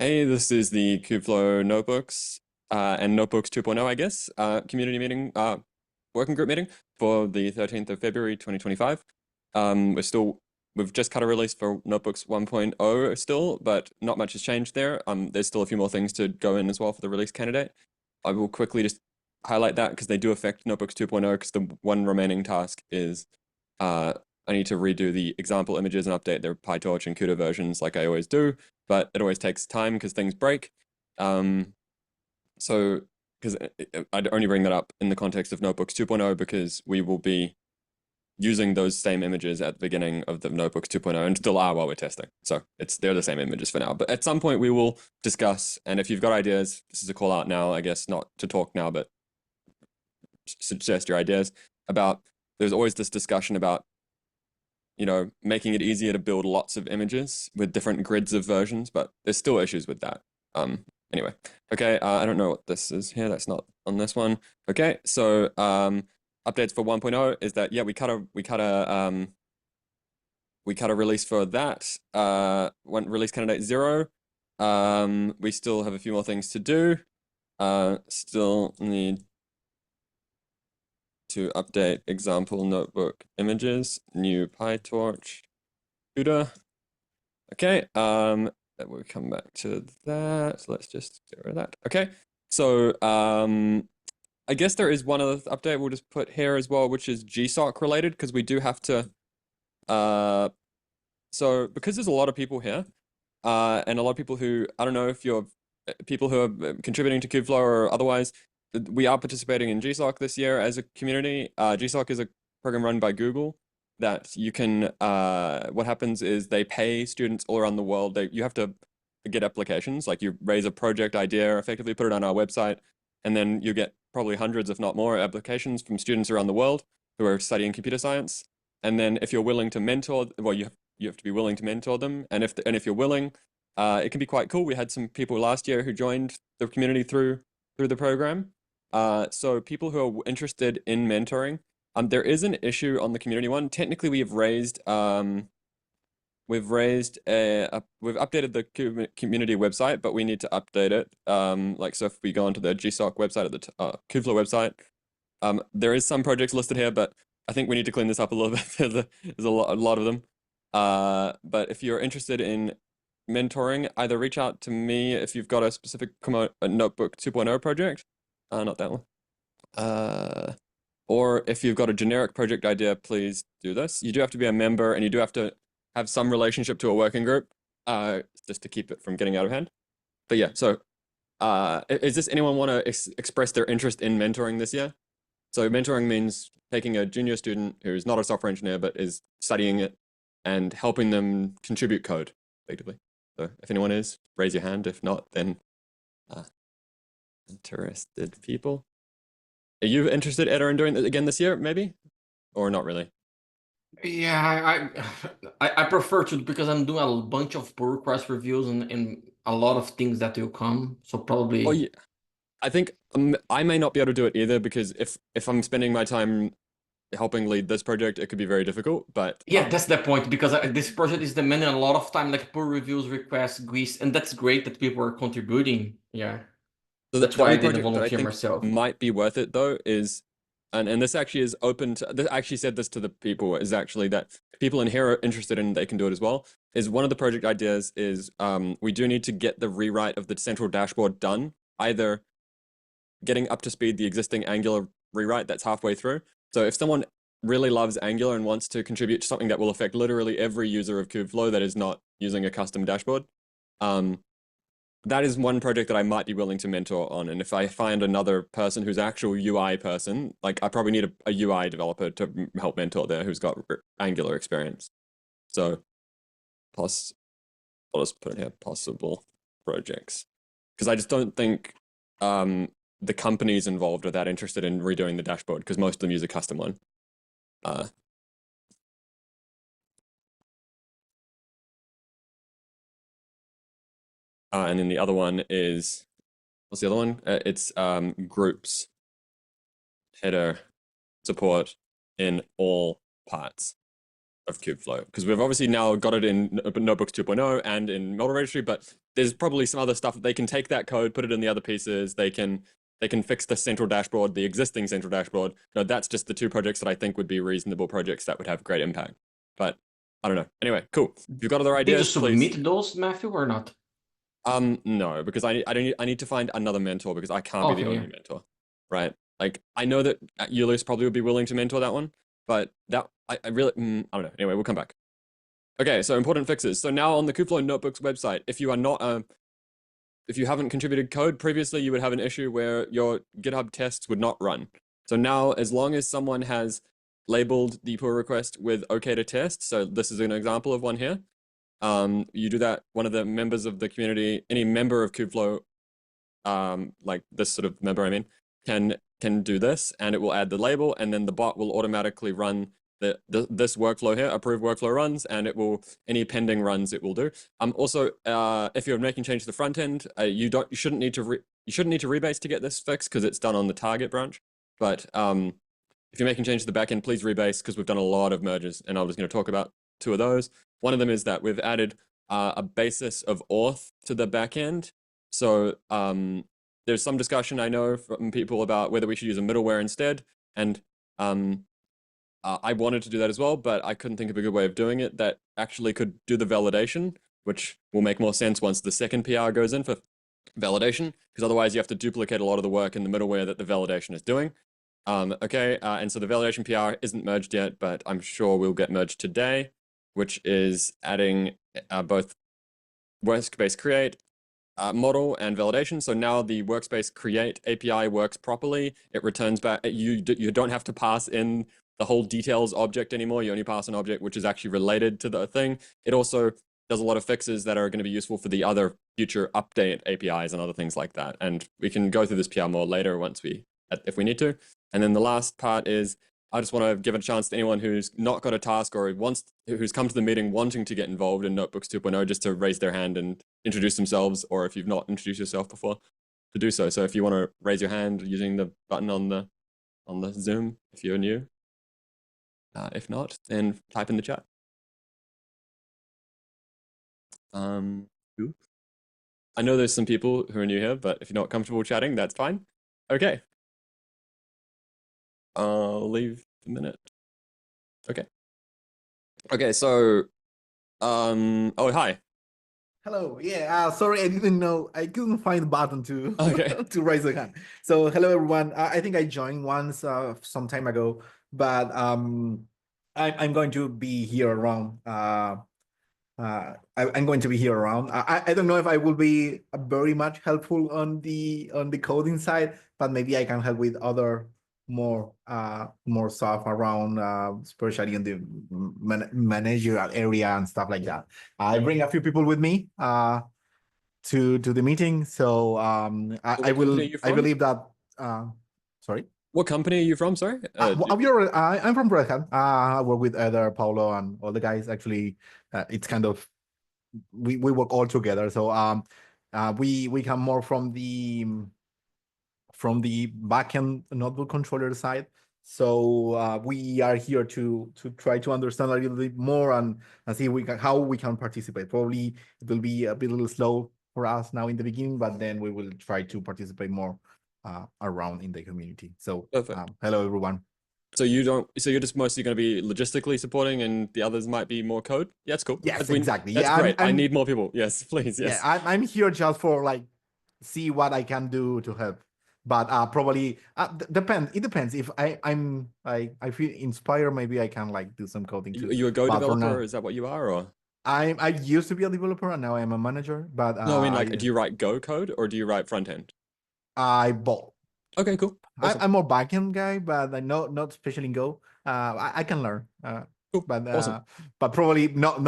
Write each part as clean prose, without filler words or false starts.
Hey, this is the Kubeflow Notebooks and Notebooks 2.0, I guess, community meeting, working group meeting for the 13th of February 2025. We've just cut a release for Notebooks 1.0 still, but not much has changed there. There's still a few more things to go in as well for the release candidate. I will quickly just highlight that because they do affect Notebooks 2.0 because the one remaining task is I need to redo the example images and update their PyTorch and CUDA versions like I always do, but it always takes time because things break. So, because I'd only bring that up in the context of Notebooks 2.0 because we will be using those same images at the beginning of the Notebooks 2.0 and still are while we're testing. So they're the same images for now. But at some point we will discuss, and if you've got ideas, this is a call out now, I guess, not to talk now, but suggest your ideas about, there's always this discussion about making it easier to build lots of images with different grids of versions, but there's still issues with that. Anyway, okay, I don't know what this is here. That's not on this one. Okay, so updates for 1.0 is that, yeah, we cut a release for that. One release candidate 0. We still have a few more things to do. Still need to update example notebook images, new PyTorch, CUDA. Okay, we'll come back to that. So let's just get rid of that. Okay, so I guess there is one other update we'll just put here as well, which is GSOC related, because we do have to, so because there's a lot of people here, and a lot of people who, I don't know if you're people who are contributing to Kubeflow or otherwise, we are participating in GSOC this year as a community. GSOC is a program run by Google that you can, what happens is they pay students all around the world. You have to get applications, like you raise a project idea, effectively put it on our website, and then you get probably hundreds, if not more, applications from students around the world who are studying computer science. And then if you're willing to mentor, well, you have to be willing to mentor them. And if you're willing, it can be quite cool. We had some people last year who joined the community through the program. So people who are interested in mentoring, there is an issue on the community one. Technically, we've updated the community website, but we need to update it. So if we go onto the GSOC website at the Kubeflow website, there is some projects listed here, but I think we need to clean this up a little bit. There's a lot of them. But if you're interested in mentoring, either reach out to me if you've got a specific Notebook 2.0 project, not that one. Or if you've got a generic project idea, please do this. You do have to be a member and you do have to have some relationship to a working group, just to keep it from getting out of hand. But yeah, so is this anyone want to express their interest in mentoring this year? So mentoring means taking a junior student who's not a software engineer but is studying it and helping them contribute code, effectively. So if anyone is, raise your hand. If not, then interested people. Are you interested, Ed, in doing it again this year, maybe? Or not really? Yeah, I prefer to, because I'm doing a bunch of pull request reviews and a lot of things that will come. So Oh, probably, yeah. I think I may not be able to do it either because if I'm spending my time helping lead this project, it could be very difficult. But yeah, that's the point, because this project is demanding a lot of time, like pull reviews, requests, GUIs, and that's great that people are contributing. Yeah, so that's the why I only didn't project that I volunteer think myself. might be worth it though is, and this actually is open to, I actually said this to the people, is actually that people in here are interested in, they can do it as well, is one of the project ideas is we do need to get the rewrite of the central dashboard done, either getting up to speed the existing Angular rewrite that's halfway through. So if someone really loves Angular and wants to contribute to something that will affect literally every user of Kubeflow that is not using a custom dashboard, that is one project that I might be willing to mentor on. And if I find another person who's actual UI person, like I probably need a UI developer to help mentor there who's got Angular experience. So I'll just put in here possible projects. Because I just don't think the companies involved are that interested in redoing the dashboard because most of them use a custom one. And then the other one is, what's the other one? It's groups, header, support in all parts. of Kubeflow, because we've obviously now got it in Notebooks 2.0 and in model registry, but there's probably some other stuff that they can take that code, put it in the other pieces. They can fix the central dashboard, the existing central dashboard. No, that's just the two projects that I think would be reasonable projects that would have great impact. But I don't know. Anyway, cool. If you've got other Did you ideas, please. submit those, Matthew, or not? No, because I need to find another mentor because I can't be the Okay, only mentor, right? Like I know that Ulysses probably would be willing to mentor that one, but that I really I don't know. Anyway, we'll come back. Okay, so important fixes. So now on the Kubeflow Notebooks website, if you are not if you haven't contributed code previously, you would have an issue where your GitHub tests would not run. So now, as long as someone has labeled the pull request with OK to test, so this is an example of one here. You do that, one of the members of the community, any member of Kubeflow, like this sort of member, I mean, can do this, and it will add the label, and then the bot will automatically run this workflow here, approve workflow runs, and it will, any pending runs it will do. Also, if you're making change to the front end, you shouldn't need to rebase to get this fixed because it's done on the target branch. But if you're making change to the backend, please rebase because we've done a lot of merges, and I was going to talk about two of those. One of them is that we've added a basis of auth to the backend. So there's some discussion I know from people about whether we should use a middleware instead, and I wanted to do that as well, but I couldn't think of a good way of doing it that actually could do the validation, which will make more sense once the second PR goes in for validation, because otherwise you have to duplicate a lot of the work in the middleware that the validation is doing. Okay, and so the validation PR isn't merged yet, but I'm sure we'll get merged today, which is adding both workspace create model and validation. So now the workspace create API works properly. It returns back. You don't have to pass in the whole details object anymore. You only pass an object which is actually related to the thing. It also does a lot of fixes that are going to be useful for the other future update APIs and other things like that. And we can go through this PR more later if we need to. And then the last part is I just want to give a chance to anyone who's not got a task or who's come to the meeting wanting to get involved in Notebooks 2.0 just to raise their hand and introduce themselves, or if you've not introduced yourself before, to do so. So if you want to raise your hand using the button on the Zoom, if you're new. If not, then type in the chat. I know there's some people who are new here, but if you're not comfortable chatting, that's fine. Okay. I'll leave a minute. Okay. Okay, so oh, hi. Hello. Yeah. Sorry, I didn't know. I couldn't find the button to Okay. to raise the hand. So hello everyone. I think I joined once some time ago, but I'm going to be here around. I'm going to be here around. I don't know if I will be very much helpful on the coding side, but maybe I can help with other more stuff around, especially in the managerial area and stuff like that. I bring a few people with me to the meeting, so I believe that. Sorry. What company are you from? Sorry. I'm from Red Hat. I work with Eder, Paulo, and all the guys. Actually, it's kind of we work all together. So we come more from the backend notebook controller side. So we are here to try to understand a little bit more and see how we can participate. Probably it will be a little slow for us now in the beginning, but then we will try to participate more around in the community. So hello everyone. So you're just mostly going to be logistically supporting, and the others might be more code. Yeah, that's cool. Yes, exactly. That's great. I need more people. Yes, please. Yes. Yeah, I'm here just for see what I can do to help. But probably depends. It depends. If I feel inspired, maybe I can do some coding too. You a Go developer? Or is that what you are, or? I used to be a developer and now I'm a manager. But no, I mean do you write Go code or do you write front end? I both. Okay, cool. Awesome. I'm more backend guy, but I not especially in Go. I can learn. Cool. But awesome. But probably not.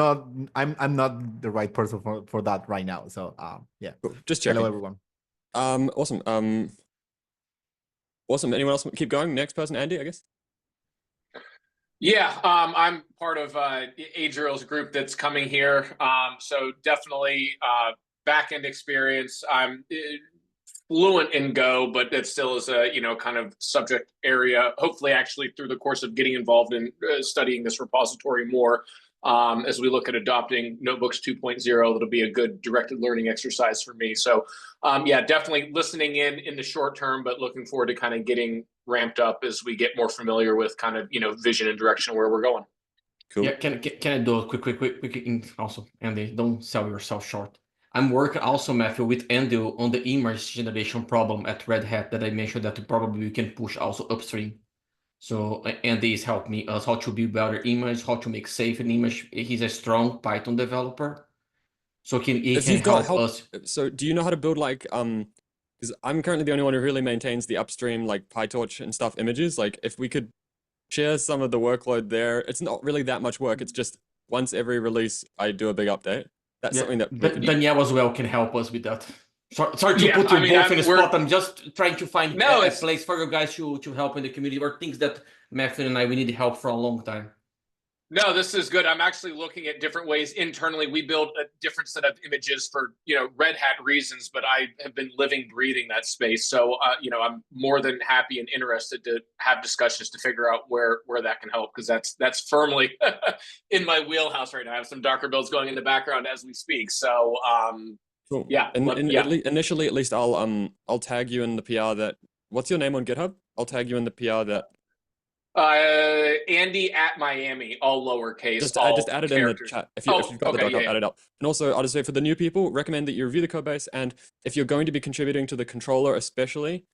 I'm not the right person for that right now. So yeah. Cool. Just checking. Hello everyone. Awesome. Awesome. Anyone else? Keep going. Next person, Andy, I guess. Yeah, I'm part of Adriel's group that's coming here. So definitely back-end experience. I'm fluent in Go, but it still is a kind of subject area. Hopefully, actually through the course of getting involved in studying this repository more, as we look at adopting Notebooks 2.0, it'll be a good directed learning exercise for me. So, yeah, definitely listening in the short term, but looking forward to kind of getting ramped up as we get more familiar with kind of vision and direction where we're going. Cool. Yeah, can I do a quick also, Andy? Don't sell yourself short. I'm working also, Matthew, with Andy on the image generation problem at Red Hat that I mentioned that probably we can push also upstream. So Andy is helping us how to build better image, how to make safe an image. He's a strong Python developer, so he If can you've got help us. So do you know how to build like because I'm currently the only one who really maintains the upstream like PyTorch and stuff images. Like if we could share some of the workload there, it's not really that much work. It's just once every release I do a big update. That's something that we could do. Danielle as well can help us with that. Sorry to Yeah, put you I mean, both in a we're- spot. I'm just trying to find No, a it's- place for you guys to help in the community or things that Matthew and I we need help for a long time. No, this is good. I'm actually looking at different ways internally. We build a different set of images for Red Hat reasons, but I have been living, breathing that space. So I'm more than happy and interested to have discussions to figure out where that can help, because that's firmly in my wheelhouse right now. I have some Docker builds going in the background as we speak. So Cool. yeah, Initially, at least I'll tag you in the PR that. What's your name on GitHub? I'll tag you in the PR that. Andy at Miami, all lowercase. I just add it in the chat. If you've got the doc, yeah. add it up. And also, I'll just say for the new people, recommend that you review the codebase. And if you're going to be contributing to the controller, especially,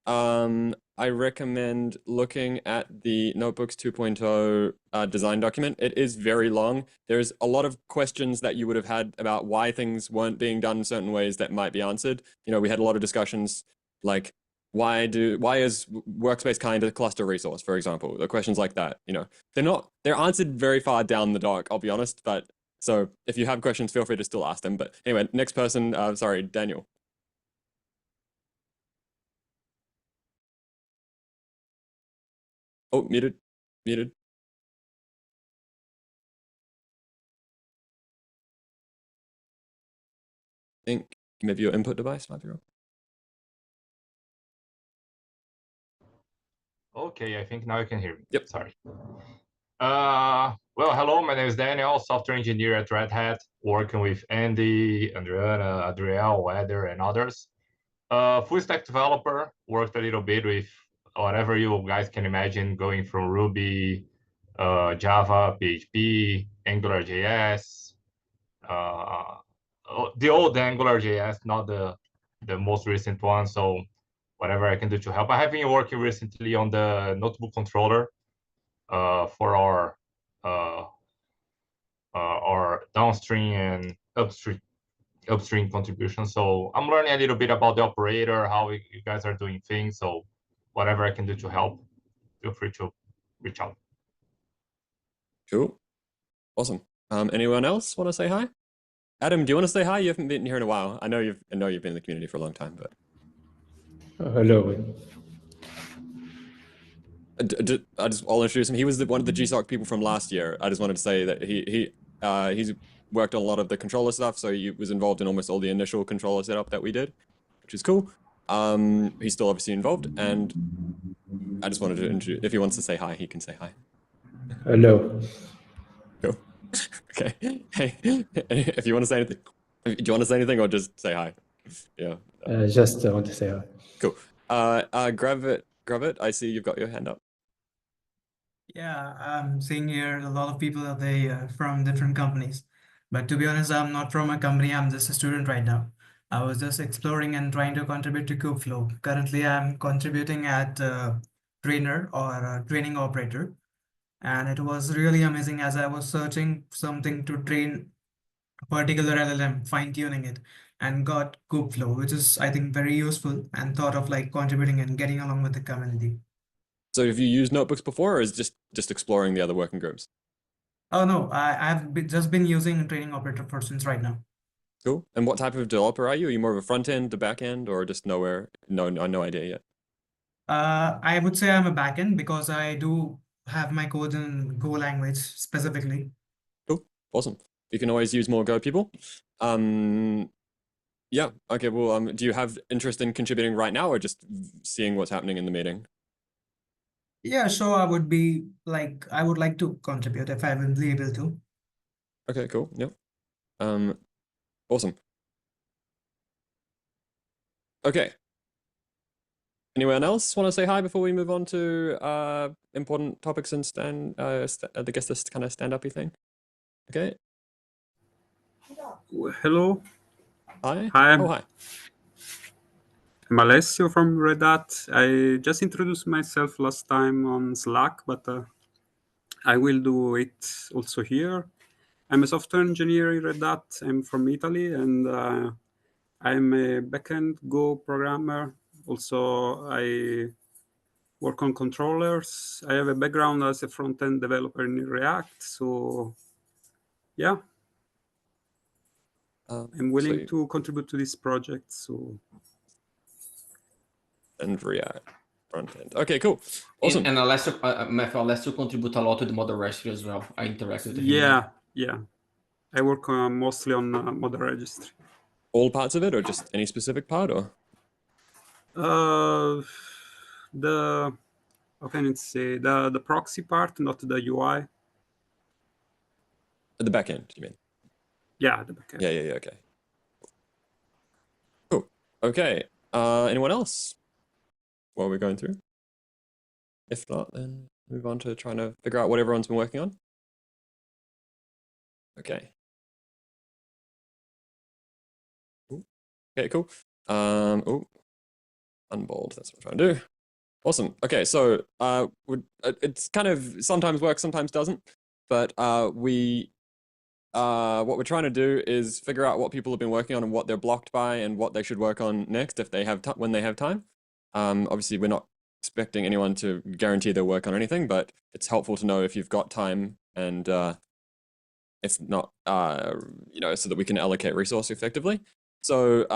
I recommend looking at the Notebooks 2.0 design document. It is very long. There's a lot of questions that you would have had about why things weren't being done in certain ways that might be answered. We had a lot of discussions like, why is workspace kind of cluster resource, for example? The questions like that, they're answered very far down the doc, I'll be honest. But so if you have questions, feel free to still ask them. But anyway, next person, sorry, Daniel. Oh, muted. I think maybe your input device might be wrong. Okay, I think now you can hear me. Yep. Sorry. Well, hello, my name is Daniel, software engineer at Red Hat, working with Andy, Adriana, Adriel, Eder, and others. Full stack developer, worked a little bit with whatever you guys can imagine, going from Ruby, Java, PHP, AngularJS, the old AngularJS, not the most recent one. So whatever I can do to help. I have been working recently on the notebook controller for our downstream and upstream contribution. So I'm learning a little bit about the operator, how you guys are doing things. So whatever I can do to help, feel free to reach out. Cool. Awesome. Anyone else want to say hi? Adam, do you want to say hi? You haven't been here in a while. I know you've been in the community for a long time, but. Hello. I'll introduce him. He was one of the GSOC people from last year. I just wanted to say that he's worked on a lot of the controller stuff, so he was involved in almost all the initial controller setup that we did, which is cool. He's still obviously involved, and I just wanted to introduce. If he wants to say hi, he can say hi. Hello. Cool. Okay. Hey, if you want to say anything, do you want to say anything or just say hi? Yeah. Just want to say hi. Cool. Gravit, I see you've got your hand up. Yeah, I'm seeing here a lot of people are from different companies. But to be honest, I'm not from a company. I'm just a student right now. I was just exploring and trying to contribute to Kubeflow. Currently, I'm contributing at trainer or training operator. And it was really amazing as I was searching something to train a particular LLM, fine-tuning it, and got Kubeflow, which is, I think, very useful, and thought of like contributing and getting along with the community. So have you used notebooks before, or is just exploring the other working groups? Oh no, I've just been using training operator for since right now. Cool. And what type of developer are you? Are you more of a front end, the back end, or just nowhere? No idea yet. I would say I'm a backend because I do have my code in Go language specifically. Cool. Awesome. You can always use more Go people. Yeah. Okay. Well, do you have interest in contributing right now, or just seeing what's happening in the meeting? Yeah, sure. I would like to contribute if I will be able to. Okay. Cool. Yep. Awesome. Okay. Anyone else want to say hi before we move on to important topics and I guess this kind of stand-up-y thing? Okay. Hello. Hi. Hi, Oh, hi. I'm Alessio from Red Hat. I just introduced myself last time on Slack, but I will do it also here. I'm a software engineer in Red Hat. I'm from Italy, and I'm a backend Go programmer. Also, I work on controllers. I have a background as a front-end developer in React. So, yeah, I'm willing So, to contribute to this project. So, and React front end. Okay, cool. Awesome. And Alessio contribute a lot to the model registry as well. I interacted with him. yeah. I work mostly on model registry. All parts of it, or just any specific part, or? The how can it say the proxy part, not the UI. The back end, you mean? Yeah, the backend. Yeah. Okay. Cool. Okay. Anyone else? What are we going through? If not, then move on to trying to figure out what everyone's been working on. Okay. Ooh. Okay, cool. Oh, unbold. That's what I'm trying to do. Awesome. Okay, so it's kind of sometimes works, sometimes doesn't. But what we're trying to do is figure out what people have been working on and what they're blocked by and what they should work on next if they have when they have time. Obviously, we're not expecting anyone to guarantee their work on anything, but it's helpful to know if you've got time and if not, so that we can allocate resource effectively. So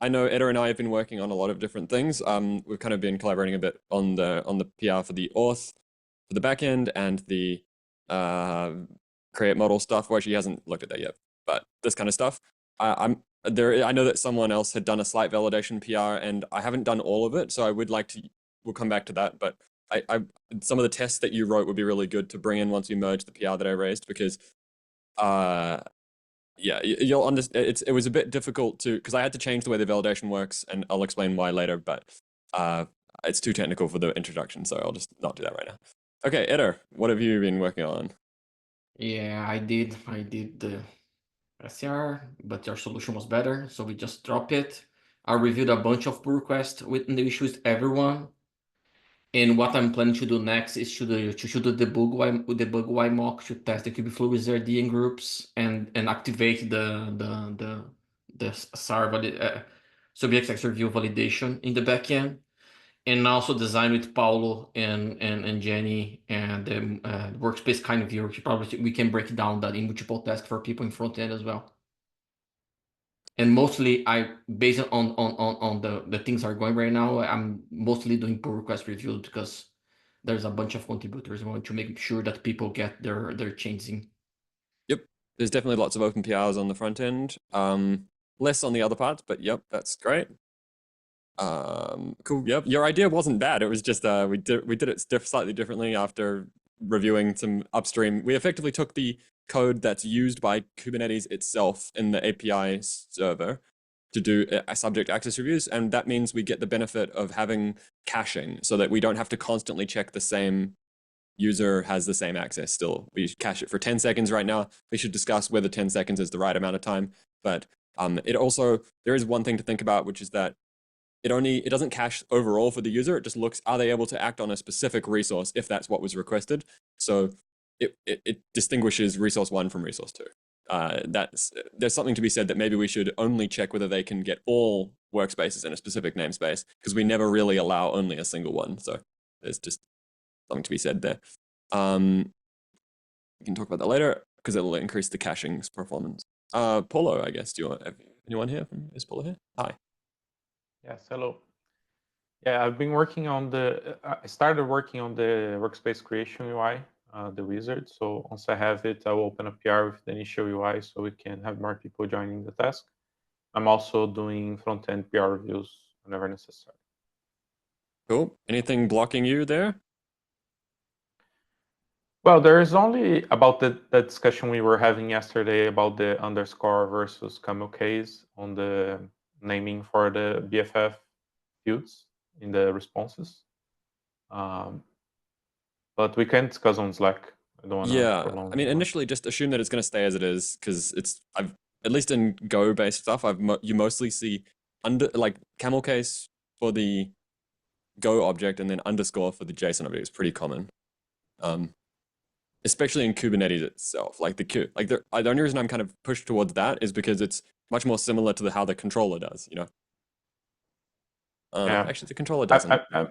I know Eda and I have been working on a lot of different things. We've kind of been collaborating a bit on the PR for the auth, for the backend, and the create model stuff. Well, she hasn't looked at that yet, but this kind of stuff. I know that someone else had done a slight validation PR, and I haven't done all of it, so I would like to. We'll come back to that, but some of the tests that you wrote would be really good to bring in once you merge the PR that I raised, because yeah, you'll understand. It was a bit difficult because I had to change the way the validation works, and I'll explain why later. But it's too technical for the introduction, so I'll just not do that right now. Okay, Eder, what have you been working on? Yeah, I did the SCR, but your solution was better, so we just dropped it. I reviewed a bunch of pull requests with the issues with everyone. And what I'm planning to do next is to do the debug Y mock to test the Kubeflow with RD groups and activate the SAR subject review validation in the backend, and also design with Paulo and Jenny and workspace kind of view. Probably we can break down that in multiple tasks for people in front end as well. And mostly based on the things are going right now, I'm mostly doing pull request review because there's a bunch of contributors. I want to make sure that people get their changes in. Yep, there's definitely lots of open PRs on the front end. Less on the other parts, but yep, that's great. Cool. Yep, your idea wasn't bad. It was just we did it slightly differently after reviewing some upstream. We effectively took the code that's used by Kubernetes itself in the API server to do subject access reviews, and that means we get the benefit of having caching, so that we don't have to constantly check the same user has the same access still. We cache it for 10 seconds right now. We should discuss whether 10 seconds is the right amount of time. But it also, there is one thing to think about, which is that it doesn't cache overall for the user. It just looks, are they able to act on a specific resource if that's what was requested? So it distinguishes resource 1 from resource 2. There's something to be said that maybe we should only check whether they can get all workspaces in a specific namespace, because we never really allow only a single one. So there's just something to be said there. We can talk about that later because it'll increase the caching's performance. Paulo, I guess. Do you want anyone here? Is Paulo here? Hi. Yes, hello. Yeah, I've been working on I started working on the workspace creation UI, the wizard. So once I have it, I will open a PR with the initial UI so we can have more people joining the task. I'm also doing front-end PR reviews whenever necessary. Cool. Anything blocking you there? Well, there is only about the discussion we were having yesterday about the underscore versus camel case on the naming for the BFF fields in the responses. But we can discuss on Slack. I don't want to Yeah, I mean, initially just assume that it's going to stay as it is, because I've at least in Go based stuff, you mostly see like camel case for the Go object and then underscore for the JSON object. It's pretty common. Especially in Kubernetes itself, like the only reason I'm kind of pushed towards that is because it's much more similar to how the controller does, you know. Yeah. Actually, the controller doesn't. I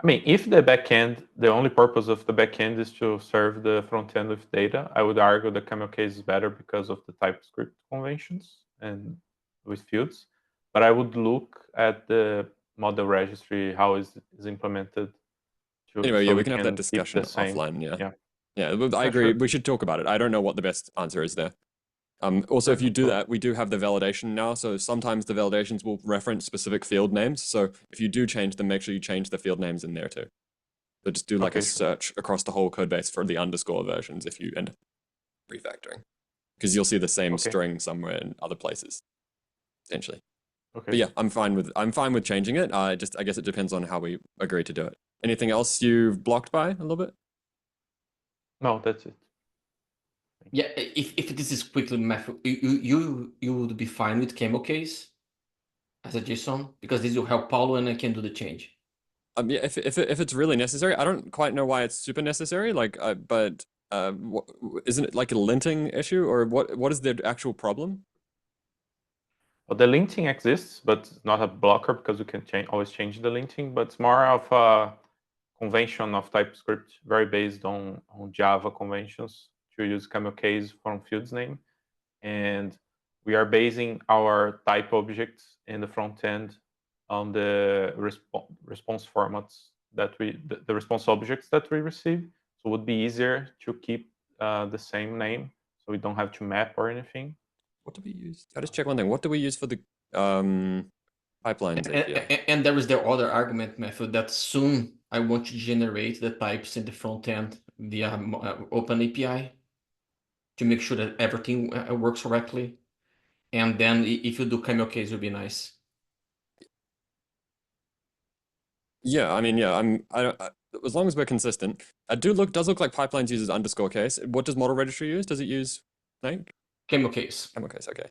mean, if the backend, the only purpose of the backend is to serve the front end with data, I would argue the camel case is better because of the TypeScript conventions and with fields. But I would look at the model registry, how is implemented. Anyway, yeah, we can have that discussion offline. Yeah, I agree. Sure. We should talk about it. I don't know what the best answer is there. Also, if you do that, we do have the validation now. So sometimes the validations will reference specific field names. So if you do change them, make sure you change the field names in there too. So just do like a search across the whole code base for the underscore versions if you end up refactoring, because you'll see the same string somewhere in other places, essentially. But yeah, I'm fine with changing it. I guess it depends on how we agree to do it. Anything else you've blocked by a little bit? No, that's it. Yeah, if this is quickly, Matthew, you would be fine with camel case as a JSON, because this will help Paulo and I can do the change. Yeah, if it's really necessary, I don't quite know why it's super necessary. Like, but isn't it like a linting issue, or what is the actual problem? Well, the linting exists, but it's not a blocker because we can always change the linting. But it's more of a convention of TypeScript, very based on Java conventions, to use camel case from fields name, and we are basing our type objects in the front end on the response formats that the response objects that we receive. So it would be easier to keep the same name, so we don't have to map or anything. What do we use? I just check one thing. What do we use for the pipelines? And there is the other argument method that soon I want to generate the types in the front end via Open API to make sure that everything works correctly. And then if you do camel case, it would be nice. Yeah, I mean, yeah, as long as we're consistent. Does look like pipelines uses underscore case. What does model registry use? Does it use like camel case? Camel case, okay.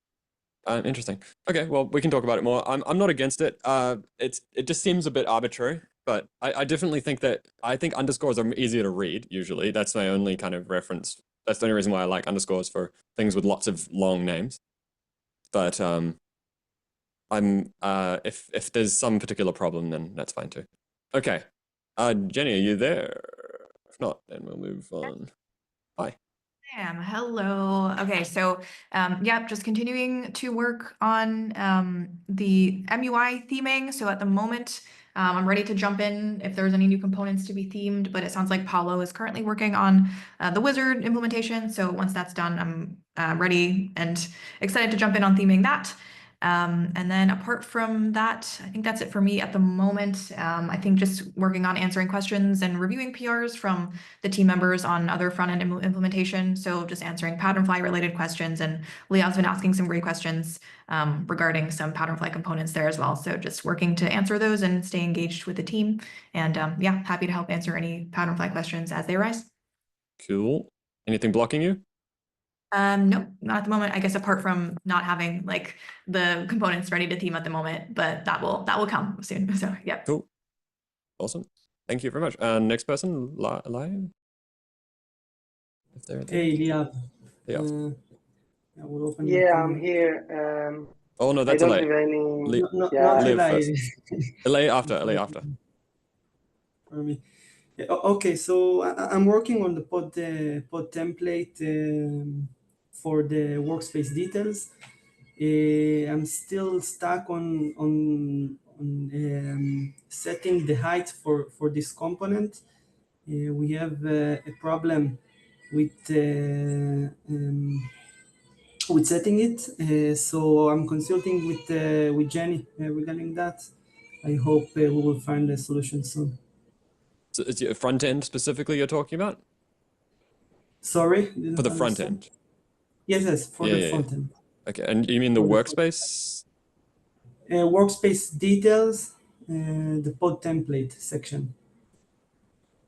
Interesting. Okay, well, we can talk about it more. I'm not against it. It just seems a bit arbitrary, but I definitely think I think underscores are easier to read usually. That's my only kind of reference. That's the only reason why I like underscores for things with lots of long names. But if there's some particular problem, then that's fine too. Okay. Jenny, are you there? If not, then we'll move on. Hi. Hello. Okay, so yeah, just continuing to work on the MUI theming. So at the moment, I'm ready to jump in if there's any new components to be themed, but it sounds like Paulo is currently working on the wizard implementation. So once that's done, I'm ready and excited to jump in on theming that. And then apart from that, I think that's it for me at the moment. I think just working on answering questions and reviewing PRs from the team members on other front-end implementation. So just answering Patternfly related questions, and Leon's been asking some great questions regarding some Patternfly components there as well. So just working to answer those and stay engaged with the team. And yeah, happy to help answer any Patternfly questions as they arise. Cool. Anything blocking you? No, not at the moment. I guess apart from not having like the components ready to theme at the moment, but that will come soon. So yeah. Cool. Awesome. Thank you very much. Next person, live. If they're there. Hey, Liav. Yeah. I will open I'm here. Oh no, that's I don't Elay. have any. Not Liv Eli. first. Elay after. For me. Okay, so I'm working on the pod template for the workspace details. I'm still stuck on setting the height for this component. We have a problem with with setting it. So I'm consulting with Jenny regarding that. I hope we will find a solution soon. So is it front end specifically you're talking about? Sorry, didn't For the front understand. end. Yes, for the front end. Okay, and you mean the For the workspace? Workspace details, the pod template section.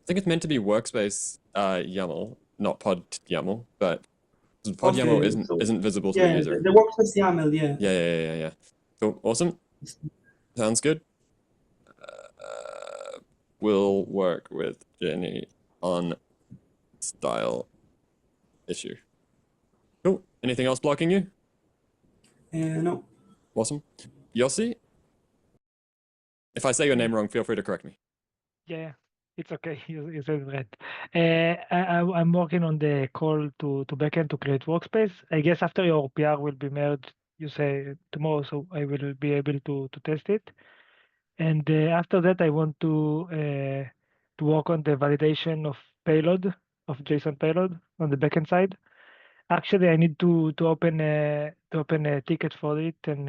I think it's meant to be workspace YAML, not pod YAML, but pod YAML isn't visible to the user. The workspace YAML, yeah. Yeah. Cool, awesome. Sounds good. We'll work with Jenny on style issue. Cool. Anything else blocking you? No. Awesome. Yossi? If I say your name wrong, feel free to correct me. Yeah, it's okay. You said it right. I'm working on the call to backend to create workspace. I guess after your PR will be merged, you say tomorrow, so I will be able to test it. And after that, I want to work on the validation of payload, of JSON payload on the backend side. Actually, I need to open a ticket for it, and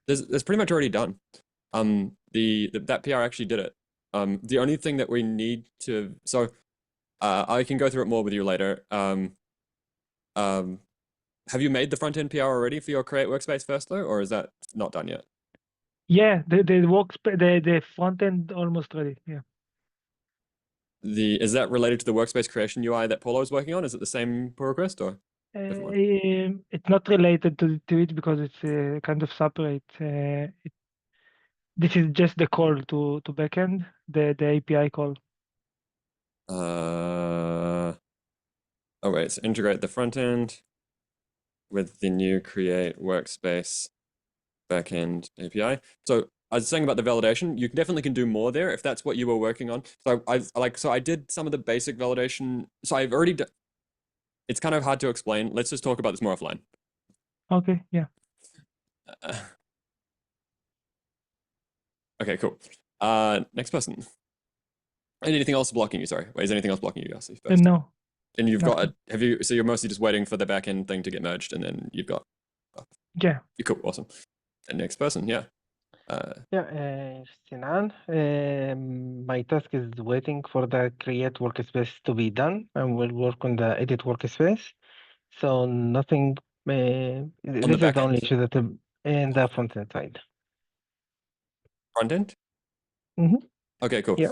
There's pretty much already done. That PR actually did it. The only thing that we need to I can go through it more with you later. Have you made the front end PR already for your create workspace first though, or is that not done yet? yeah, the front end almost ready. Yeah. Is that related to the workspace creation UI that Paulo is working on? Is it the same pull request or different one? It's not related to it because it's kind of separate. This is just the call to backend, the API call. Oh wait, so integrate the front end with the new create workspace backend API. So I was saying about the validation, you definitely can do more there if that's what you were working on. So I did some of the basic validation. So I've already done. It's kind of hard to explain. Let's just talk about this more offline. Okay, yeah. Okay, cool. Next person. Anything else blocking you? Sorry. Wait, is anything else blocking you, Yossi? No. And you've Nothing. got so you're mostly just waiting for the backend thing to get merged and then you've got Yeah. Cool, awesome. And next person, yeah. Sinan, my task is waiting for the create workspace to be done, and we'll work on the edit workspace. So nothing. This is the only issue that in the front end side. Front end? Mm-hmm. Okay, cool. Yeah.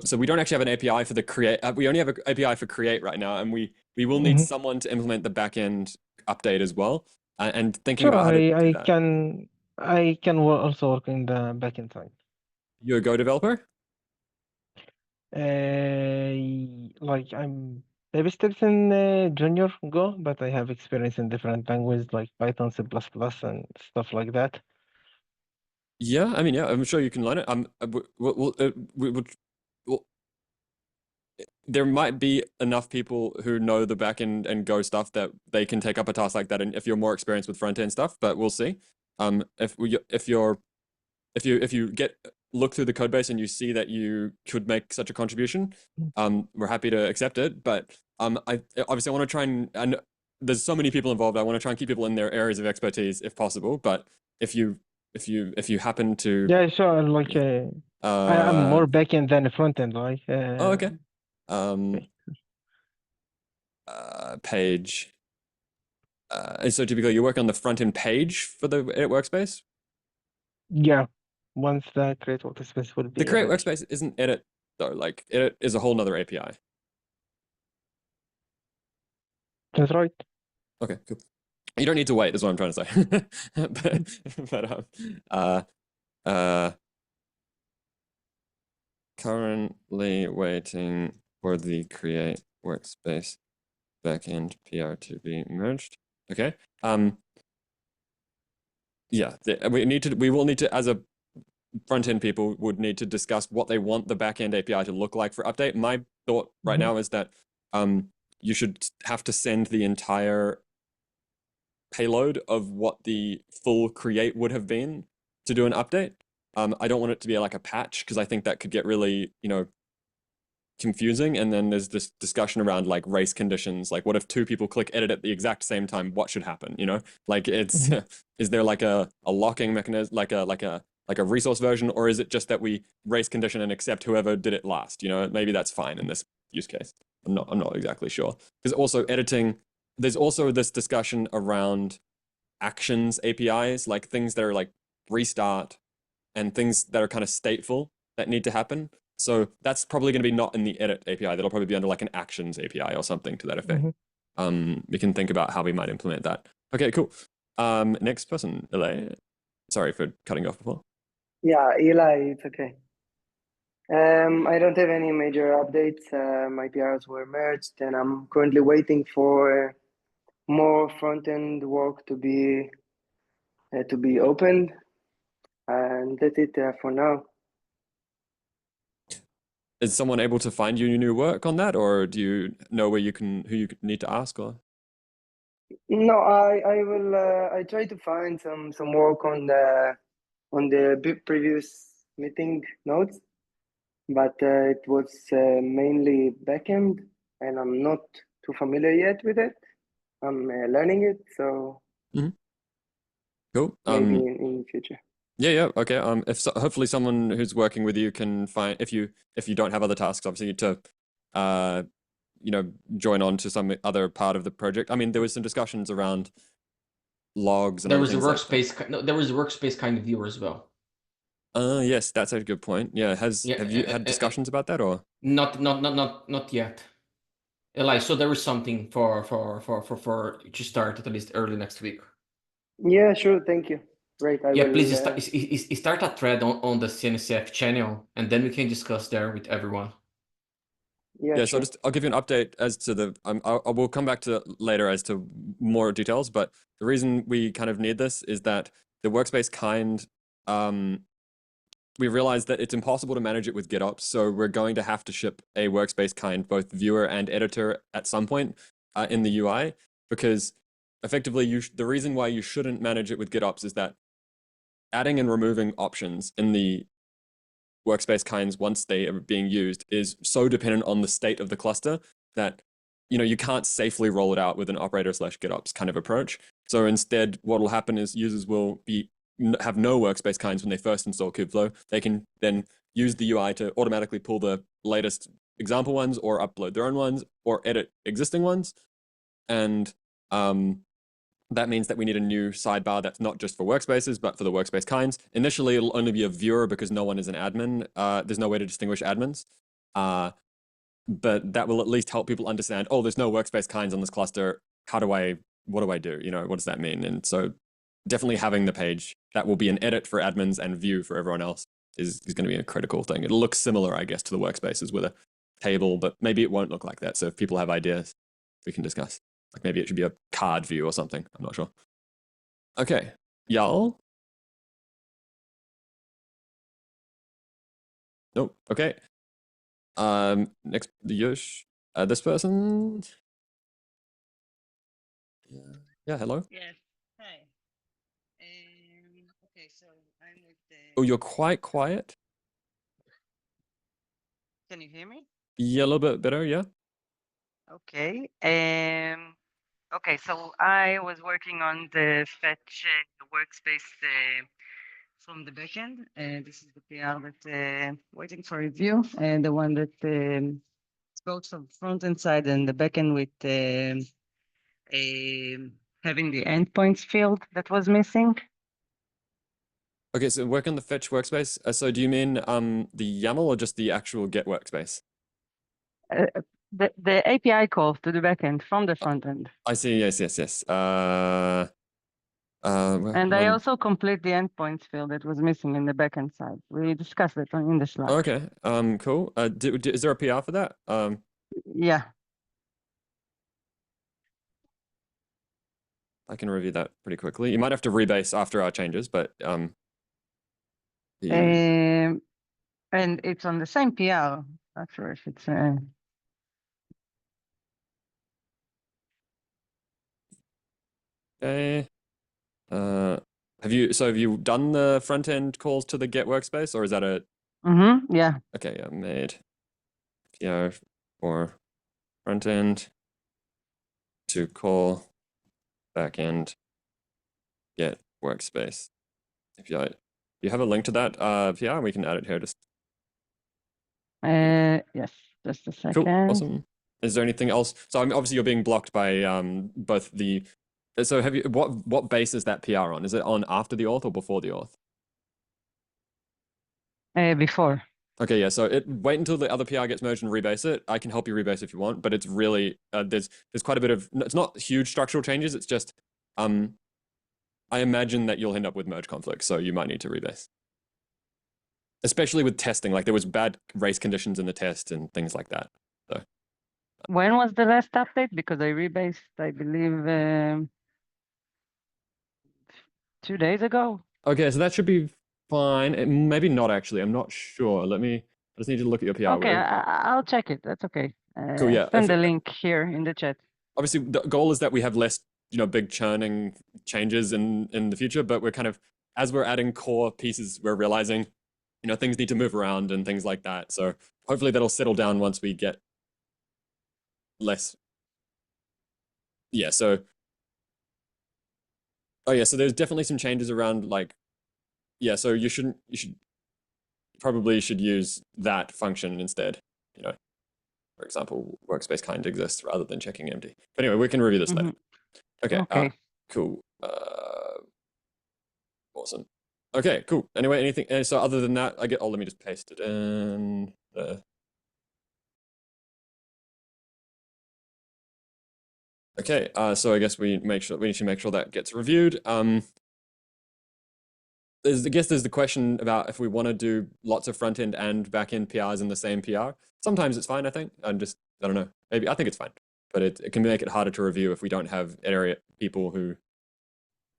So we don't actually have an API for the create. We only have an API for create right now, and we will need someone to implement the backend update as well. And thinking about how to do that. I can also work in the backend side. You're a Go developer? Like I'm maybe still in junior Go, but I have experience in different languages like Python, C++, and stuff like that. Yeah, I mean, yeah, I'm sure you can learn it. There might be enough people who know the backend and Go stuff that they can take up a task like that. And if you're more experienced with front end stuff, but we'll see. If you look through the code base and you see that you could make such a contribution, we're happy to accept it. But I obviously I want to try and there's so many people involved. I want to try and keep people in their areas of expertise if possible. But if you happen to sure, like I'm more backend than front end, like oh, okay. Page. And so typically you work on the front end page for the edit workspace? Yeah. Once the create workspace will be the create workspace isn't edit though, like edit is a whole nother API. That's right. Okay, cool. You don't need to wait, is what I'm trying to say. Currently waiting for the create workspace backend PR to be merged. Okay. Yeah, we will need to, as a front-end people, would need to discuss what they want the backend API to look like for update. My thought right now is that you should have to send the entire payload of what the full create would have been to do an update. I don't want it to be like a patch because I think that could get really, confusing. And then there's this discussion around like race conditions. Like, what if two people click edit at the exact same time? What should happen? You know, like it's is there like a locking mechanism, like a resource version, or is it just that we race condition and accept whoever did it last? You know, maybe that's fine in this use case. I'm not exactly sure. Because also editing, there's also this discussion around actions APIs, like things that are like restart and things that are kind of stateful that need to happen. So that's probably going to be not in the edit API. That'll probably be under like an actions API or something to that effect. We can think about how we might implement that. Okay, cool. Next person, Eli. Sorry for cutting off before. Yeah, Eli, it's okay. I don't have any major updates. My PRs were merged, and I'm currently waiting for more front-end work to be opened, and that's it for now. Is someone able to find you new work on that, or do you know who you need to ask? Or No, I will. I try to find some work on the previous meeting notes, but it was mainly backend, and I'm not too familiar yet with it. I'm learning it, so cool. Maybe in the future. Yeah. Okay. Hopefully someone who's working with you can find if you don't have other tasks, obviously to join on to some other part of the project. I mean, there was some discussions around logs and there was a workspace. Like there was a workspace kind of viewer as well. Yes, that's a good point. Yeah, have you had discussions about that or not yet? Like, so there is something for to start at least early next week. Yeah, sure. Thank you. Great. I will, please start a thread on the CNCF channel, and then we can discuss there with everyone. Yeah, sure. So I'll give you an update as to the. I will come back to later as to more details. But the reason we kind of need this is that the workspace kind. We realized that it's impossible to manage it with GitOps, so we're going to have to ship a workspace kind, both viewer and editor, at some point in the UI, because effectively, the reason why you shouldn't manage it with GitOps is that adding and removing options in the workspace kinds once they are being used is so dependent on the state of the cluster that you can't safely roll it out with an operator/GitOps kind of approach. So instead, what will happen is users will have no workspace kinds when they first install Kubeflow. They can then use the UI to automatically pull the latest example ones or upload their own ones or edit existing ones. And that means that we need a new sidebar that's not just for workspaces, but for the workspace kinds. Initially, it'll only be a viewer because no one is an admin. There's no way to distinguish admins. But that will at least help people understand, oh, there's no workspace kinds on this cluster. What do I do? What does that mean? And so definitely having the page that will be an edit for admins and view for everyone else is going to be a critical thing. It'll look similar, I guess, to the workspaces with a table, but maybe it won't look like that. So if people have ideas, we can discuss. Like maybe it should be a card view or something. I'm not sure. Okay, y'all. Nope. Okay. Next, Yush. This person. Yeah. Hello. Yes. Hi. Okay, so I'm with the. Oh, you're quite quiet. Can you hear me? Yeah, a little bit better. Yeah. Okay. Okay, so I was working on the fetch workspace from the backend. This is the PR that waiting for review, and the one that both from front end side and the backend with having the endpoints field that was missing. Okay, so work on the fetch workspace. So do you mean the YAML or just the actual get workspace? The API call to the backend from the front end. I see. Yes. And I also complete the endpoints field that was missing in the backend side. We discussed it in the Slack. Okay. Cool. Is there a PR for that? Yeah. I can review that pretty quickly. You might have to rebase after our changes, but And it's on the same PR. Not sure if it's okay. Have you done the front end calls to the get workspace, or is that a? Yeah. Okay, yeah, made PR for front end to call backend get workspace API. You have a link to that PR? We can add it here. Just Yes, just a second. cool, awesome. Is there anything else? So obviously you're being blocked by both the. So have you what base is that PR on? Is it on after the auth or before the auth? Before. Okay, yeah. So wait until the other PR gets merged and rebase it. I can help you rebase if you want, but it's really there's quite a bit of it's not huge structural changes. It's just I imagine that you'll end up with merge conflicts, so you might need to rebase. Especially with testing, like there was bad race conditions in the test and things like that. So When was the last update? Because I rebased, I believe, 2 days ago. okay, so that should be fine. Maybe not actually. I'm not sure. I just need to look at your PR. Okay, I'll check it. That's okay. Cool. Yeah. Send the link here in the chat. Obviously, the goal is that we have less, big churning changes in the future. But we're kind of, as we're adding core pieces, we're realizing, things need to move around and things like that. So hopefully that'll settle down once we get less. Yeah. So. Oh yeah. So there's definitely some changes around yeah. So you should probably use that function instead. For example, workspace kind exists rather than checking empty. But anyway, we can review this later. Okay. Cool. Awesome. Okay, cool. Anyway, anything? So other than that, let me just paste it in. Okay. So I guess we need to make sure that gets reviewed. I guess there's the question about if we want to do lots of front end and back end PRs in the same PR. Sometimes it's fine, I think. I don't know. Maybe I think it's fine, but it can make it harder to review if we don't have area people who.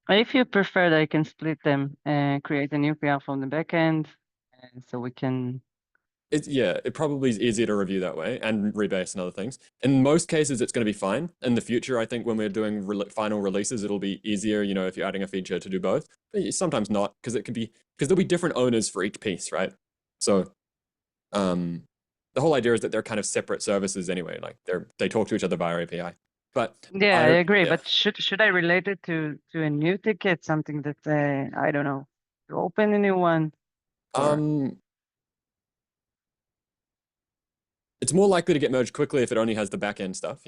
If you prefer, I can split them and create a new PR from the backend, so we can. It probably is easier to review that way and rebase and other things. In most cases, it's going to be fine. In the future, I think when we're doing final releases, it'll be easier, if you're adding a feature to do both. But sometimes not, because there'll be different owners for each piece, right? So the whole idea is that they're kind of separate services anyway. Like they talk to each other via API. But yeah, I agree. Yeah. But should I relate it to a new ticket, something that I don't know, to open a new one? It's more likely to get merged quickly if it only has the back end stuff,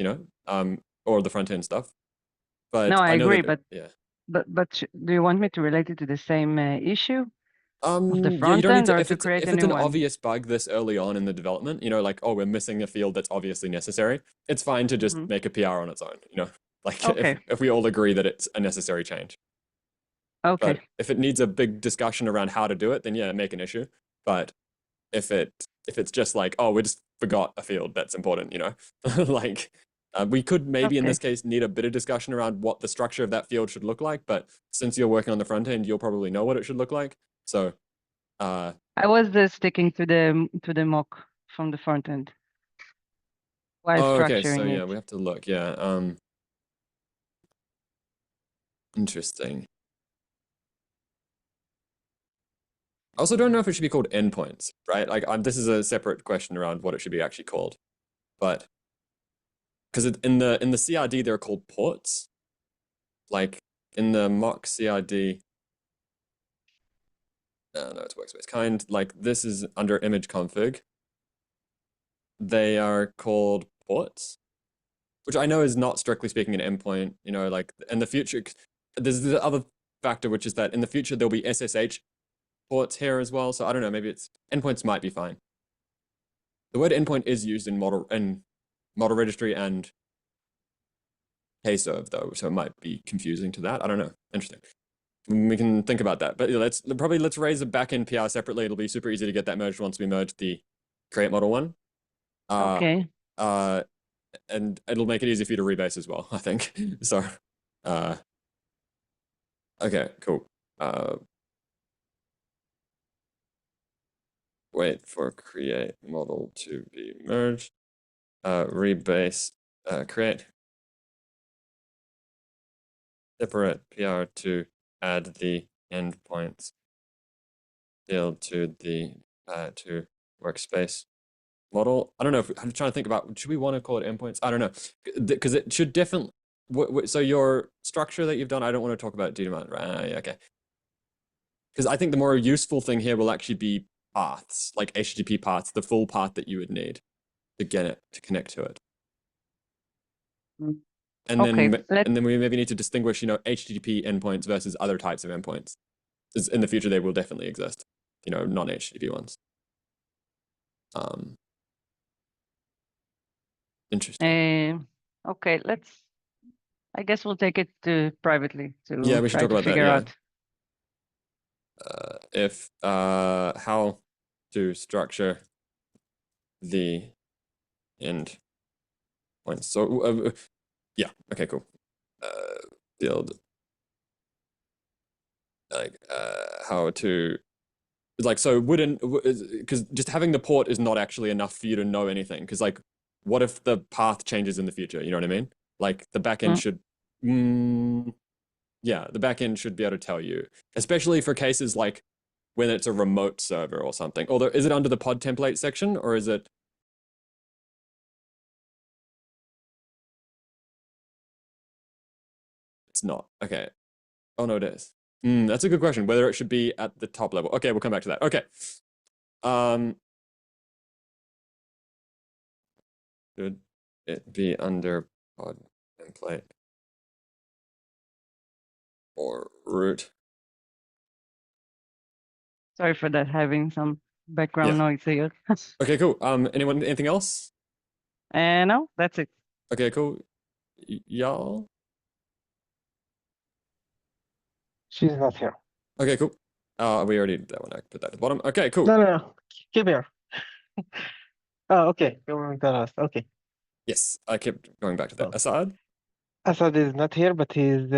or the front end stuff. But no, I agree. But yeah. But do you want me to relate it to the same issue? Of the Yeah, front you don't need end, to, or if to it's create a an new one? obvious bug this early on in the development, like, oh, we're missing a field that's obviously necessary. It's fine to just make a PR on its own, like if we all agree that it's a necessary change. Okay. But if it needs a big discussion around how to do it, then yeah, make an issue. But if it's just like, oh, we just forgot a field that's important, like we could maybe in this case need a bit of discussion around what the structure of that field should look like. But since you're working on the front end, you'll probably know what it should look like. So I was sticking to the mock from the front end while structuring okay, so yeah, it. we have to look. Yeah. Interesting. I also don't know if it should be called endpoints, right? Like, this is a separate question around what it should be actually called, but because in the CRD they're called ports, like in the mock CRD. No, it's workspace kind. Like this is under image config. They are called ports, which I know is not strictly speaking an endpoint. Like in the future, there's the other factor, which is that in the future there'll be SSH ports here as well. So I don't know, maybe endpoints might be fine. The word endpoint is used in model registry and kserve though, so it might be confusing to that. I don't know. Interesting. We can think about that. But let's raise the backend PR separately. It'll be super easy to get that merged once we merge the create model one. Okay. And it'll make it easy for you to rebase as well, I think. So okay, cool. Wait for create model to be merged. Rebase, create separate PR to add the endpoints field to the to workspace model. I don't know if I'm trying to think about, should we want to call it endpoints? I don't know, because it should definitely. So your structure that you've done, I don't want to talk about demand, right? Okay. Because I think the more useful thing here will actually be paths, like HTTP paths, the full path that you would need to get it to connect to it. And then we maybe need to distinguish, HTTP endpoints versus other types of endpoints. Because in the future they will definitely exist, non-HTTP ones. Interesting. Okay, I guess we'll take it privately to Yeah, we should try talk to about that. figure Yeah. out. If how to structure the end points. So yeah, okay, cool. Build like how to so wouldn't, because just having the port is not actually enough for you to know anything, because like what if the path changes in the future, you know what I mean? Like the backend should yeah, the backend should be able to tell you, especially for cases like when it's a remote server or something. Although, is it under the pod template section or is it? It's not. Okay. Oh, no, it is. That's a good question. Whether it should be at the top level. Okay, we'll come back to that. Okay. Should it be under pod template or root? Sorry for that, having some background noise here. Okay, cool. Anything else? No, that's it. Okay, cool. Y'all? She's not here. Okay, cool. We already did that one. I put that at the bottom. Okay, cool. No. Keep here. Oh, okay. You're going to us. Okay. Yes, I kept going back to that. Assad? Assad is not here, but he's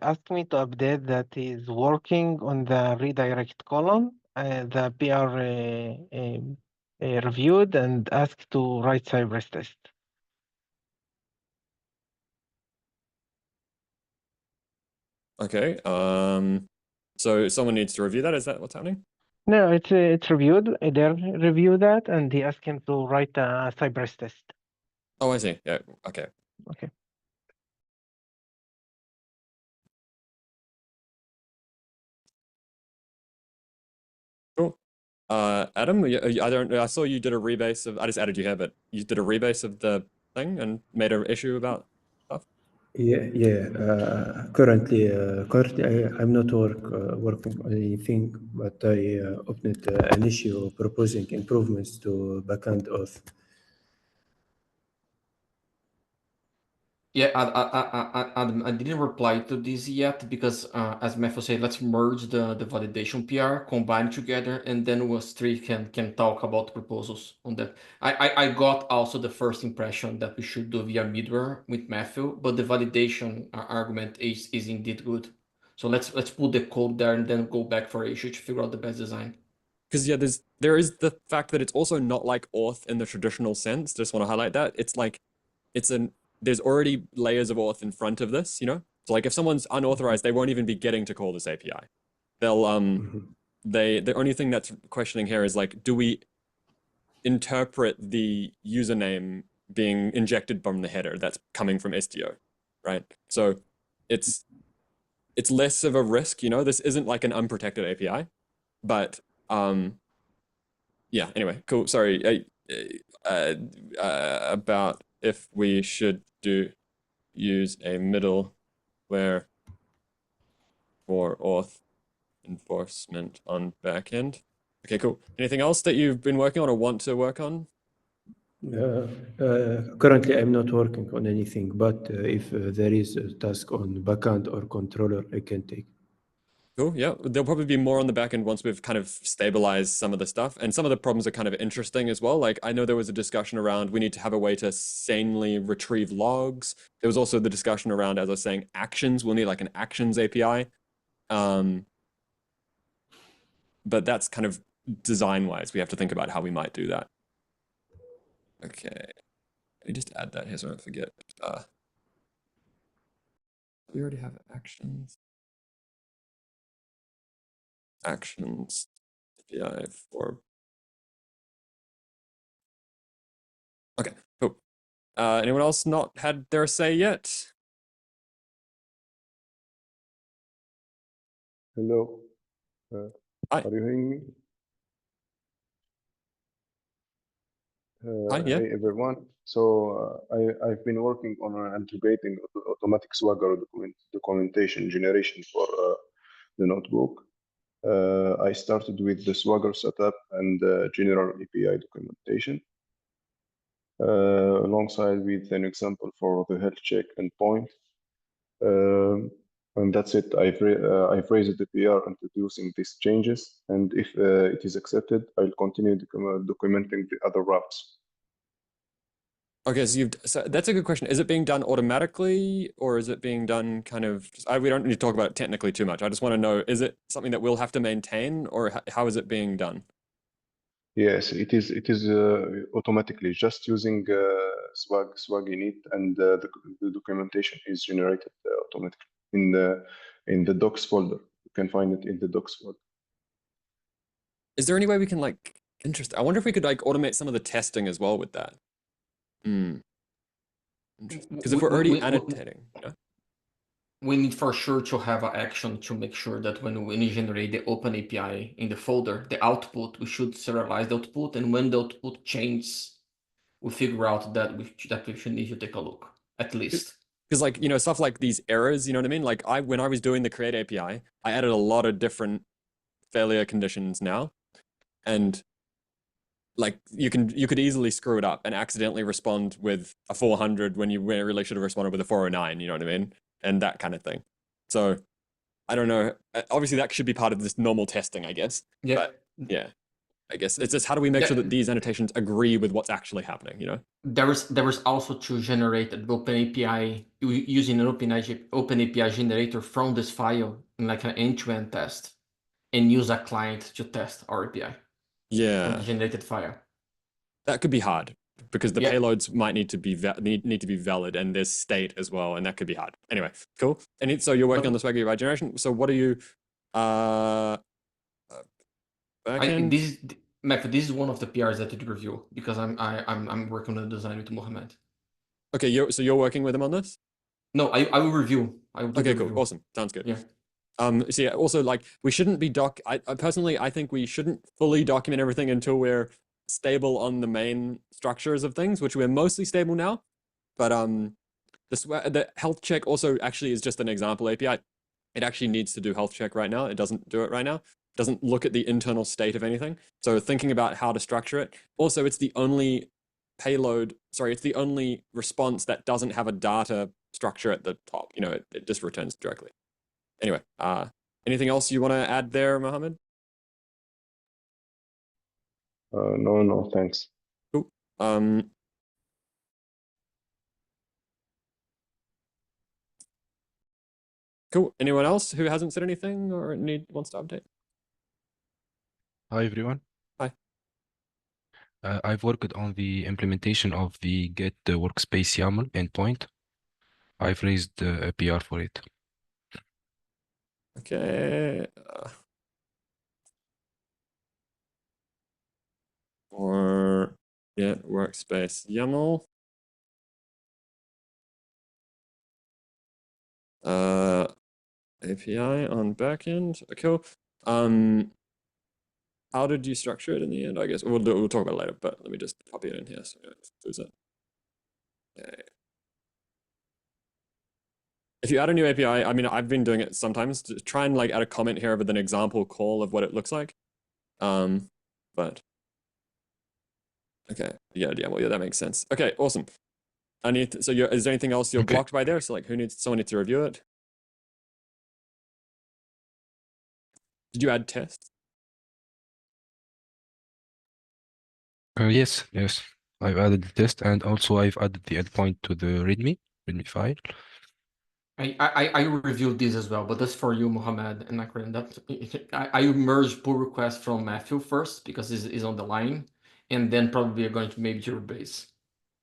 asked me to update that he's working on the redirect column. The PR reviewed and asked to write Cypress test. Okay. So someone needs to review that. Is that what's happening? No, it's reviewed. They review that, and he asked him to write a Cypress test. Oh, I see. Yeah. Okay. Okay. Cool. Adam, I saw you did a rebase of. I just added you here, but you did a rebase of the thing and made an issue about stuff. Yeah. Currently, I'm not working on anything, but I opened an issue proposing improvements to backend auth. Yeah, I didn't reply to this yet because, as Matthew said, let's merge the validation PR, combine together, and then us three can talk about proposals on that. I got also the first impression that we should do via middleware with Matthew, but the validation argument is indeed good. So let's put the code there and then go back for issue to figure out the best design. Because yeah, there is the fact that it's also not like auth in the traditional sense. Just want to highlight that it's like there's already layers of auth in front of this, So like if someone's unauthorized, they won't even be getting to call this API. They'll the only thing that's questioning here is like, do we interpret the username being injected from the header that's coming from Istio, right? So it's less of a risk, This isn't like an unprotected API, but yeah. Anyway, cool. Sorry. About if we should use a middleware for auth enforcement on backend. Okay, cool. Anything else that you've been working on or want to work on? Currently, I'm not working on anything, but if there is a task on backend or controller, I can take. Cool. Yeah, there'll probably be more on the back end once we've kind of stabilized some of the stuff. And some of the problems are kind of interesting as well. Like I know there was a discussion around we need to have a way to sanely retrieve logs. There was also the discussion around, as I was saying, actions. We'll need like an actions API. But that's kind of design-wise. We have to think about how we might do that. Okay. Let me just add that here so I don't forget. We already have actions. Actions API for Okay, cool. Anyone else not had their say yet? Hello. Hi. Are you hearing me? Hi, yeah. Hey everyone. So I've been working on integrating automatic Swagger documentation generation for the notebook. I started with the Swagger setup and general API documentation, alongside with an example for the health check endpoint. And that's it. I've raised the PR introducing these changes, and if it is accepted, I'll continue documenting the other routes. Okay, so that's a good question. Is it being done automatically, or is it being done kind of? We don't need to talk about it technically too much. I just want to know: is it something that we'll have to maintain, or how is it being done? Yes, it is. It is automatically just using Swag init, and the documentation is generated automatically in the docs folder. You can find it in the docs folder. Is there any way we can like? Interesting. I wonder if we could like automate some of the testing as well with that. Interesting. Because if we're already annotating, we need for sure to have an action to make sure that when we generate the open API in the folder, the output, we should serialize the output, and when the output changes, we figure out that we should need to take a look, at least. Because like, stuff like these errors, you know what I mean? Like when I was doing the create API, I added a lot of different failure conditions now. And like you could easily screw it up and accidentally respond with a 400 when you really should have responded with a 409, you know what I mean? And that kind of thing. So I don't know. Obviously that should be part of this normal testing, I guess. Yeah. But yeah, I guess it's just how do we make sure that these annotations agree with what's actually happening, you know? There is also to generate an open API using an open API generator from this file in like an end-to-end test, and use a client to test our API. Yeah. From the generated file. That could be hard because the payloads might need to be need to be valid, and there's state as well, and that could be hard. Anyway, cool. And so you're working on the Swagger UI generation. So what are you? Backend? This is one of the PRs that you review because I'm working on the design with Mohammed. Okay, so you're working with him on this? No, I will review. I will do okay, the cool, review. awesome, sounds good. Yeah. So yeah, also like we shouldn't be I personally I think we shouldn't fully document everything until we're stable on the main structures of things, which we're mostly stable now. But the health check also actually is just an example API. It actually needs to do health check right now. It doesn't do it right now. It doesn't look at the internal state of anything. So thinking about how to structure it. Also, it's the only it's the only response that doesn't have a data structure at the top. It just returns directly. Anyway, anything else you want to add there, Mohammed? No, thanks. Cool. Cool. Anyone else who hasn't said anything or wants to update? Hi, everyone. Hi. I've worked on the implementation of the Get the Workspace YAML endpoint. I've raised a PR for it. Okay. Or Get Workspace YAML. API on backend. Cool. How did you structure it in the end? I guess we'll talk about it later, but let me just copy it in here. So there's it. Okay. If you add a new API, I mean, I've been doing it sometimes to try and like add a comment here with an example call of what it looks like. But okay, yeah, well, yeah, that makes sense. Okay, awesome. So is there anything else you're blocked by there? So like, someone needs to review it? Did you add tests? Yes. I've added the test, and also I've added the endpoint to the README file. I reviewed this as well, but that's for you, Mohammed and Akram. I merged pull request from Matthew first because this is on the line, and then probably you're going to maybe to rebase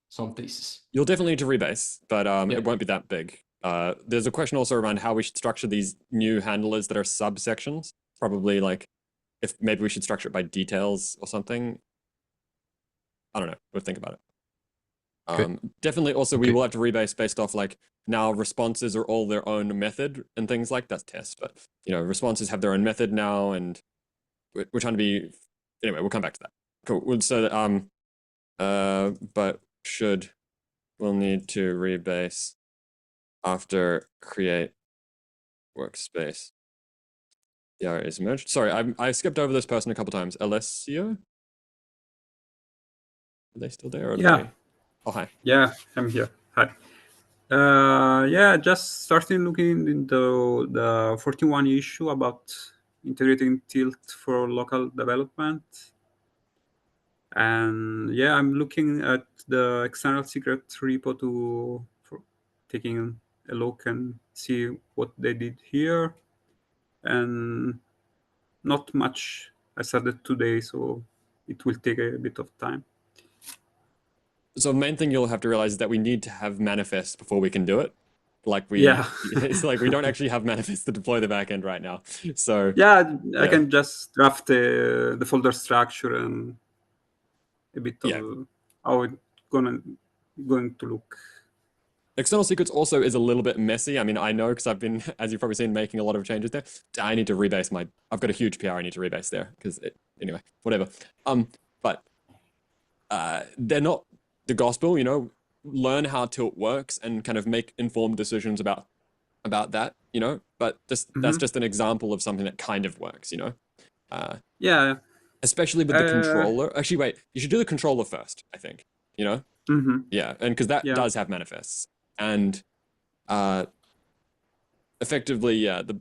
some pieces. You'll definitely need to rebase, but it won't be that big. There's a question also around how we should structure these new handlers that are subsections. Probably like if maybe we should structure it by details or something. I don't know. We'll think about it. Definitely also we Okay. will have to rebase based off like now responses are all their own method and things like that's tests, but you know, responses have their own method now, and we're trying to be, anyway, we'll come back to that. Cool. So but we'll need to rebase after create workspace. Yeah, is merged. Sorry, I skipped over this person a couple times. Alessio? Are they still there? Or Yeah. they... Oh, hi. Yeah, I'm here. Hi. Yeah, just started looking into the 41 issue about integrating tilt for local development. And yeah, I'm looking at the external secret repo for taking a look and see what they did here. And not much. I started today, so it will take a bit of time. So the main thing you'll have to realize is that we need to have manifests before we can do it. Like it's like we don't actually have manifests to deploy the backend right now. So yeah, I can just draft the folder structure and a bit of how it's going to look. External secrets also is a little bit messy. I mean, I know because I've been, as you've probably seen, making a lot of changes there. I need to rebase I've got a huge PR I need to rebase there because anyway, whatever. But they're not the gospel, you know. Learn how tilt works and kind of make informed decisions about that, you know. But that's just an example of something that kind of works, you know. Yeah. Especially with the controller. Actually, wait, you should do the controller first, I think, you know. Yeah, and because that does have manifests, and effectively, yeah, the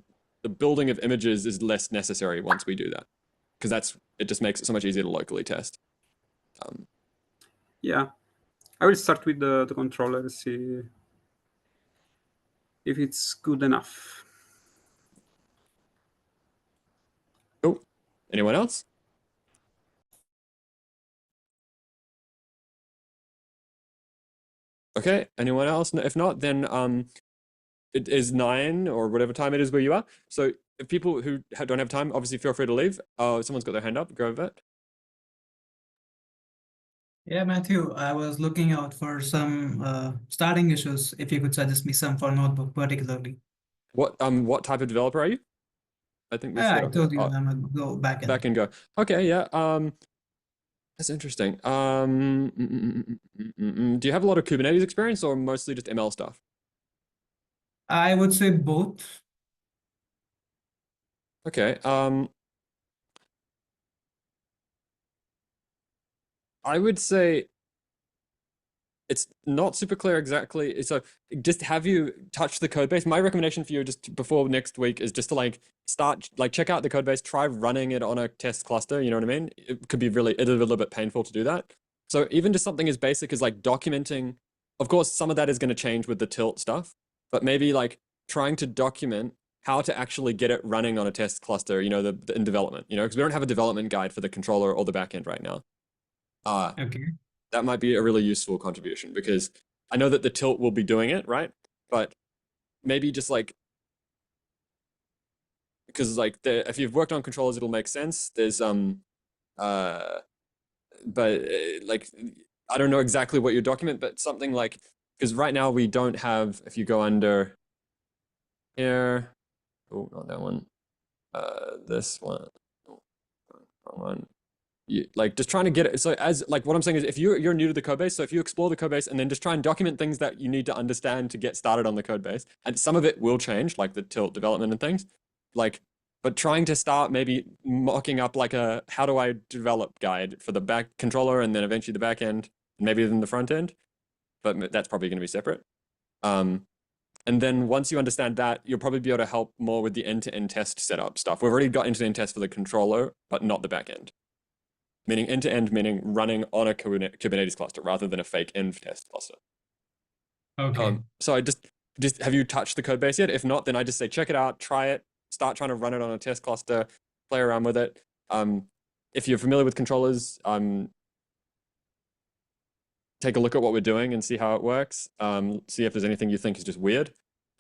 building of images is less necessary once we do that, because it just makes it so much easier to locally test. Yeah, I will start with the controller, see if it's good enough. Cool. Anyone else? Okay, anyone else? If not, then it is 9 or whatever time it is where you are. So if people who don't have time, obviously feel free to leave. Someone's got their hand up. Go over it. Yeah, Matthew, I was looking out for some starting issues. If you could suggest me some for notebook particularly. What type of developer are you? I think we Yeah, said I told you I'm a Go backend. Back and go. Okay, yeah. That's interesting. Do you have a lot of Kubernetes experience or mostly just ML stuff? I would say both. Okay. I would say it's not super clear exactly. So just have you touched the code base? My recommendation for you just before next week is just to like start, like check out the code base, try running it on a test cluster. You know what I mean? It could be it's a little bit painful to do that. So even just something as basic as like documenting, of course, some of that is going to change with the tilt stuff, but maybe like trying to document how to actually get it running on a test cluster, you know, in development, you know, because we don't have a development guide for the controller or the backend right now. Okay. That might be a really useful contribution because I know that the tilt will be doing it, right? But maybe just like, because like if you've worked on controllers, it'll make sense. There's like I don't know exactly what you document, but something like, because right now we don't have, if you go under here, oh, not that one, this one, oh, wrong one. Like just trying to get it. So as like what I'm saying is if you're new to the code base, so if you explore the code base and then just try and document things that you need to understand to get started on the code base, and some of it will change, like the tilt development and things, like, but trying to start maybe mocking up like a how do I develop guide for the back controller and then eventually the back end, maybe then the front end, but that's probably going to be separate. And then once you understand that, you'll probably be able to help more with the end-to-end test setup stuff. We've already got end-to-end test for the controller, but not the back end. Meaning end-to-end, meaning running on a Kubernetes cluster rather than a fake env test cluster. Okay. So I just have you touched the code base yet? If not, then I just say check it out, try it, start trying to run it on a test cluster, play around with it. If you're familiar with controllers, take a look at what we're doing and see how it works. See if there's anything you think is just weird.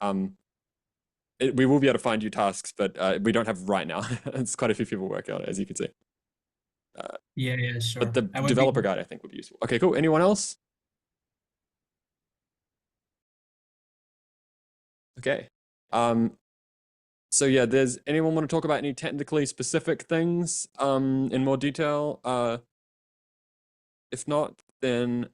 We will be able to find you tasks, but we don't have right now. It's quite a few people working on it, as you can see. Yeah, sure. But the developer guide, I think, would be useful. Okay, cool. Anyone else? Okay. So yeah, does anyone want to talk about any technically specific things in more detail? If not, then